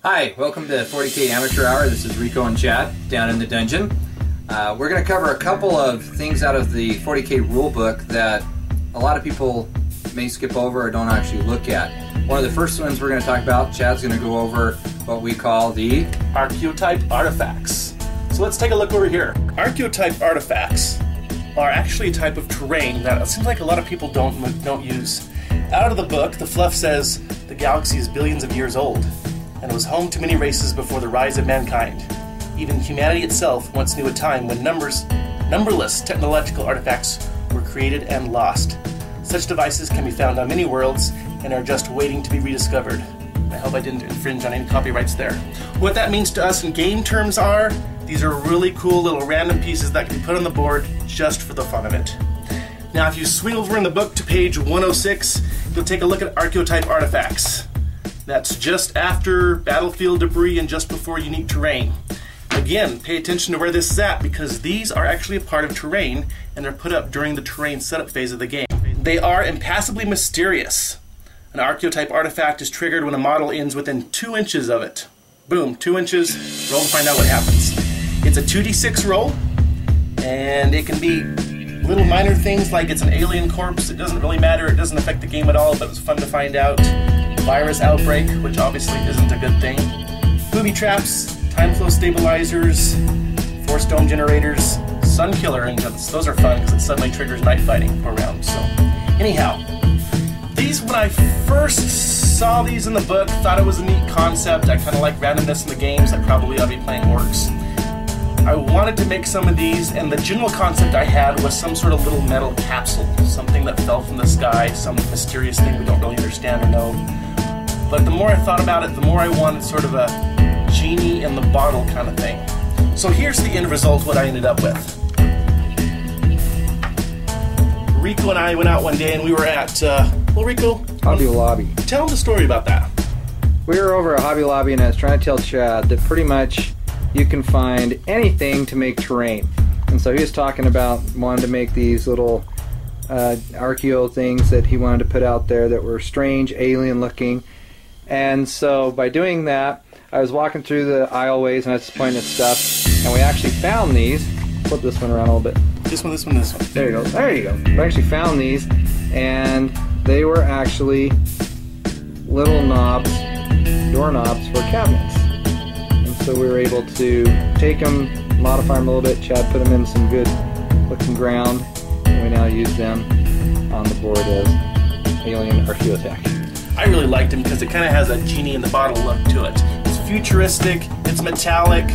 Hi, welcome to 40K Amateur Hour. This is Rico and Chad down in the dungeon. We're going to cover a couple of things out of the 40K rulebook that a lot of people may skip over or don't actually look at. One of the first ones we're going to talk about, Chad's going to go over what we call the Archeotype artifacts. So let's take a look over here. Archeotype artifacts are actually a type of terrain that it seems like a lot of people don't use. Out of the book, the fluff says the galaxy is billions of years old and was home to many races before the rise of mankind. Even humanity itself once knew a time when numberless technological artifacts were created and lost. Such devices can be found on many worlds and are just waiting to be rediscovered. I hope I didn't infringe on any copyrights there. What that means to us in game terms are, these are really cool little random pieces that can be put on the board just for the fun of it. Now if you swing over in the book to page 106, you'll take a look at Archeotype artifacts. That's just after battlefield debris and just before unique terrain. Again, pay attention to where this is at because these are actually a part of terrain and they're put up during the terrain setup phase of the game. They are impassably mysterious. An Archeotype artifact is triggered when a model ends within 2 inches of it. Boom, 2 inches, roll to find out what happens. It's a 2d6 roll, and it can be little minor things like it's an alien corpse. It doesn't really matter, it doesn't affect the game at all, but it's fun to find out. Virus outbreak, which obviously isn't a good thing. Booby traps, time flow stabilizers, force dome generators, sun killer engines. Those are fun because it suddenly triggers night fighting around. So, anyhow, these, when I first saw these in the book, thought it was a neat concept. I kind of like randomness in the games that probably I'll be playing orcs. I wanted to make some of these, and the general concept I had was some sort of little metal capsule, something that fell from the sky, some mysterious thing we don't really understand or know. But the more I thought about it, the more I wanted sort of a genie in the bottle kind of thing. So here's the end result, what I ended up with. Rico and I went out one day and we were at, Rico? Hobby Lobby. Tell them the story about that. We were over at Hobby Lobby and I was trying to tell Chad that pretty much you can find anything to make terrain. And so he was talking about wanting to make these little archeo things that he wanted to put out there that were strange, alien looking. And so by doing that, I was walking through the aisleways and I was pointing at stuff, and we actually found these. Flip this one around a little bit. This one, this one, this one. There you go. There you go. We actually found these, and they were actually little knobs, doorknobs for cabinets. And so we were able to take them, modify them a little bit. Chad put them in some good looking ground, and we now use them on the board as Alien Archeotech. I really liked them because it kind of has a genie in the bottle look to it. It's futuristic, it's metallic.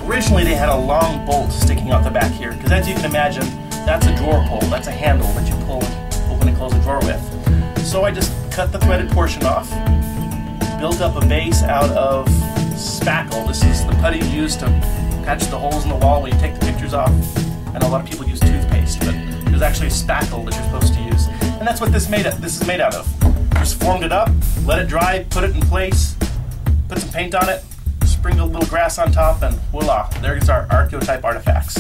Originally they had a long bolt sticking out the back here, because as you can imagine, that's a drawer pull, that's a handle that you pull and open and close a drawer with. So I just cut the threaded portion off, built up a base out of spackle. This is the putty used to patch the holes in the wall when you take the pictures off. I know a lot of people use toothpaste, but there's actually a spackle that you're supposed to use. And that's what this is made out of. Just formed it up, let it dry, put it in place, put some paint on it, sprinkle a little grass on top, and voila, there's our Archeotype artifacts.